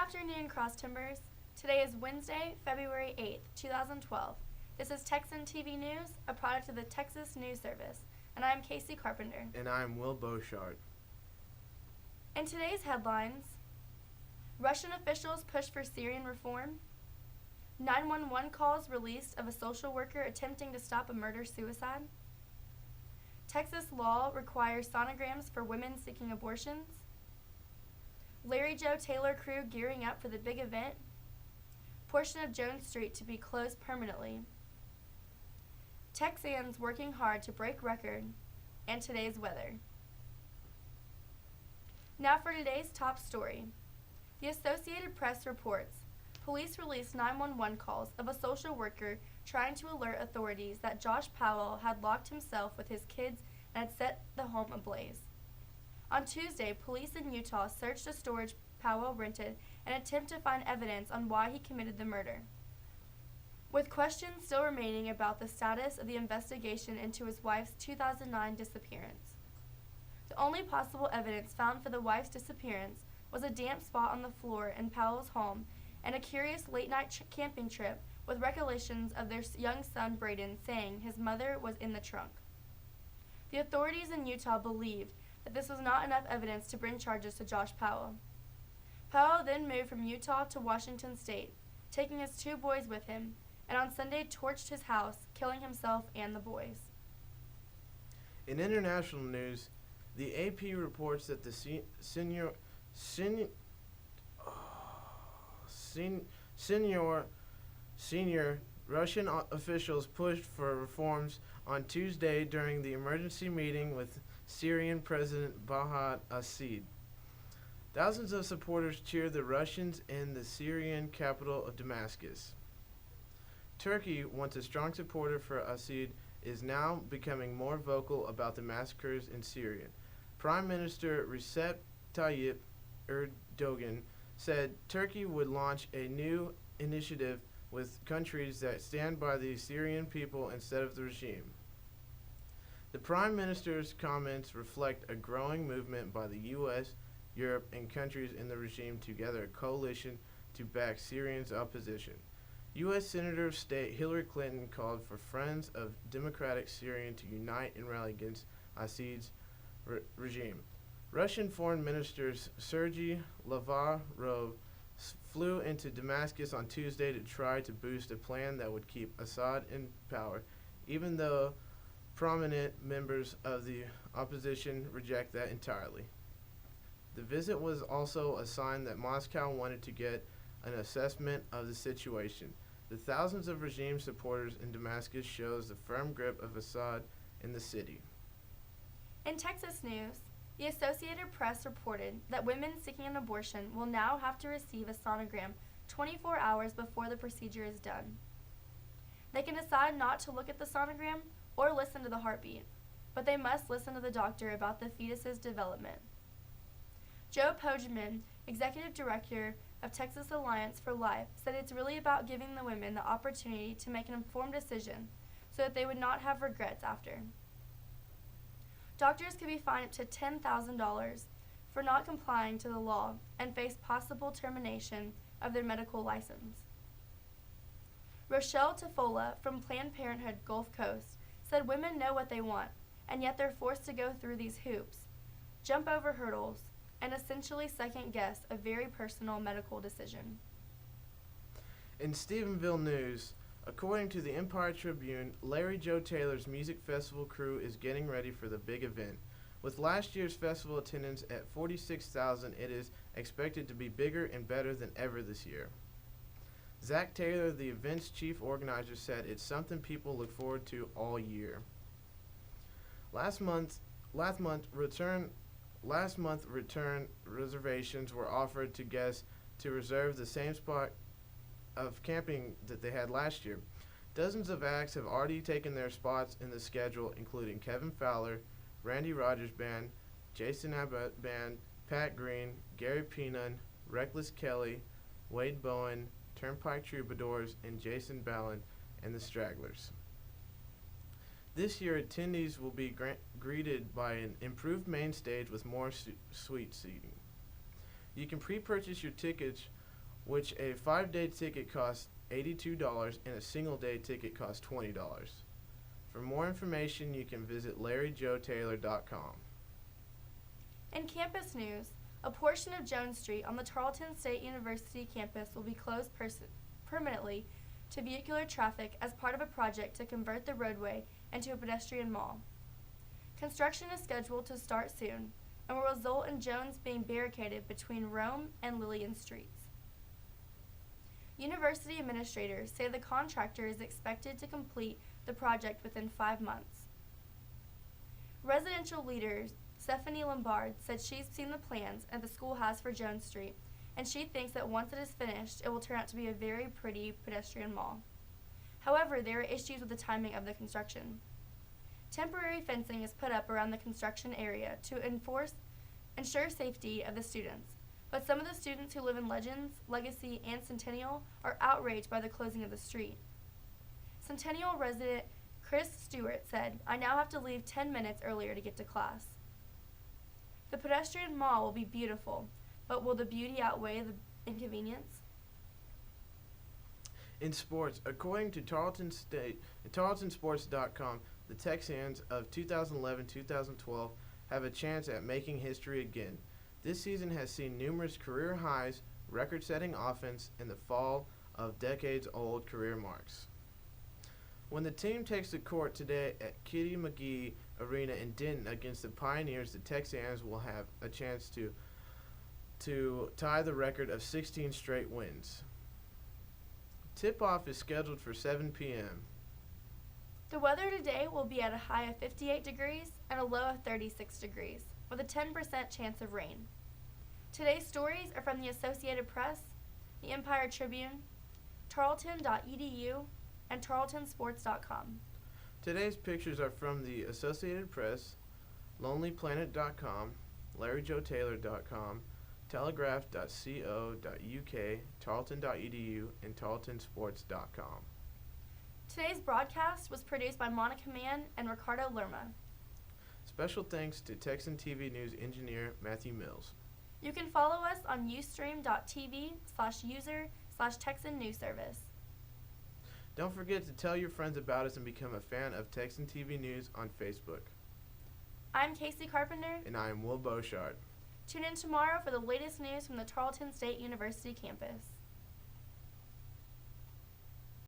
afternoon, Cross Timbers. Today is Wednesday, February 8th, 2012. This is Texan TV News, a product of the Texas News Service, and I am Casey Carpenter. And I'm Will Beauchard. In today's headlines, Russian officials push for Syrian reform, 911 calls released of a social worker attempting to stop a murder-suicide, Texas law requires sonograms for women seeking abortions, Larry Joe Taylor crew gearing up for the big event, portion of Jones Street to be closed permanently, Texans working hard to break record, and today's weather. Now for today's top story. The Associated Press reports police released 911 calls of a social worker trying to alert authorities that Josh Powell had locked himself with his kids and had set the home ablaze. On Tuesday, police in Utah searched a storage Powell rented in an attempt to find evidence on why he committed the murder, with questions still remaining about the status of the investigation into his wife's 2009 disappearance. The only possible evidence found for the wife's disappearance was a damp spot on the floor in Powell's home and a curious late-night camping trip with recollections of their young son Braden saying his mother was in the trunk. The authorities in Utah believed that this was not enough evidence to bring charges to Josh Powell. Powell then moved from Utah to Washington State, taking his two boys with him, and on Sunday torched his house, killing himself and the boys. In international news, the AP reports that the senior Russian officials pushed for reforms on Tuesday during the emergency meeting with Syrian President Bashar al-Assad. Thousands of supporters cheered the Russians in the Syrian capital of Damascus. Turkey, once a strong supporter for Assad, is now becoming more vocal about the massacres in Syria. Prime Minister Recep Tayyip Erdogan said Turkey would launch a new initiative with countries that stand by the Syrian people instead of the regime. The Prime Minister's comments reflect a growing movement by the U.S., Europe, and countries in the regime to gather a coalition to back Syrians' opposition. U.S. Senator of State Hillary Clinton called for Friends of Democratic Syria to unite and rally against Assad's regime. Russian Foreign Minister Sergei Lavrov flew into Damascus on Tuesday to try to boost a plan that would keep Assad in power, even though prominent members of the opposition reject that entirely. The visit was also a sign that Moscow wanted to get an assessment of the situation. The thousands of regime supporters in Damascus shows the firm grip of Assad in the city. In Texas news, the Associated Press reported that women seeking an abortion will now have to receive a sonogram 24 hours before the procedure is done. They can decide not to look at the sonogram or listen to the heartbeat, but they must listen to the doctor about the fetus's development. Joe Poggeman, Executive Director of Texas Alliance for Life, said it's really about giving the women the opportunity to make an informed decision so that they would not have regrets after. Doctors could be fined up to $10,000 for not complying to the law and face possible termination of their medical license. Rochelle Tafola from Planned Parenthood Gulf Coast said women know what they want, and yet they're forced to go through these hoops, jump over hurdles, and essentially second-guess a very personal medical decision. In Stephenville news, according to the Empire Tribune, Larry Joe Taylor's music festival crew is getting ready for the big event. With last year's festival attendance at 46,000, it is expected to be bigger and better than ever this year. Zach Taylor, the event's chief organizer, said it's something people look forward to all year. Last month, return reservations were offered to guests to reserve the same spot of camping that they had last year. Dozens of acts have already taken their spots in the schedule, including Kevin Fowler, Randy Rogers Band, Jason Abbott Band, Pat Green, Gary Peenan, Reckless Kelly, Wade Bowen, Turnpike Troubadours, and Jason Ballin and the Stragglers. This year, attendees will be greeted by an improved main stage with more suite seating. You can pre-purchase your tickets which a 5-day ticket costs $82 and a single-day ticket costs $20. For more information, you can visit LarryJoeTaylor.com. In campus news, a portion of Jones Street on the Tarleton State University campus will be closed permanently to vehicular traffic as part of a project to convert the roadway into a pedestrian mall. Construction is scheduled to start soon and will result in Jones being barricaded between Rome and Lillian Streets. University administrators say the contractor is expected to complete the project within 5 months. Residential leader Stephanie Lombard said she's seen the plans that the school has for Jones Street, and she thinks that once it is finished, it will turn out to be a very pretty pedestrian mall. However, there are issues with the timing of the construction. Temporary fencing is put up around the construction area to ensure safety of the students, but some of the students who live in Legends, Legacy, and Centennial are outraged by the closing of the street. Centennial resident Chris Stewart said, "I now have to leave 10 minutes earlier to get to class." The pedestrian mall will be beautiful, but will the beauty outweigh the inconvenience? In sports, according to TarletonSports.com, the Texans of 2011-2012 have a chance at making history again. This season has seen numerous career highs, record-setting offense, and the fall of decades-old career marks. When the team takes the court today at Kitty McGee Arena in Denton against the Pioneers, the Texans will have a chance to tie the record of 16 straight wins. Tip-off is scheduled for 7 p.m. The weather today will be at a high of 58 degrees and a low of 36 degrees, with a 10% chance of rain. Today's stories are from the Associated Press, the Empire Tribune, Tarleton.edu, and TarletonSports.com. Today's pictures are from the Associated Press, LonelyPlanet.com, LarryJoeTaylor.com, Telegraph.co.uk, Tarleton.edu, and TarletonSports.com. Today's broadcast was produced by Monica Mann and Ricardo Lerma. Special thanks to Texan TV News engineer Matthew Mills. You can follow us on ustream.tv/user/Texan News Service. Don't forget to tell your friends about us and become a fan of Texan TV News on Facebook. I'm Casey Carpenter. And I am Will Beauchard. Tune in tomorrow for the latest news from the Tarleton State University campus.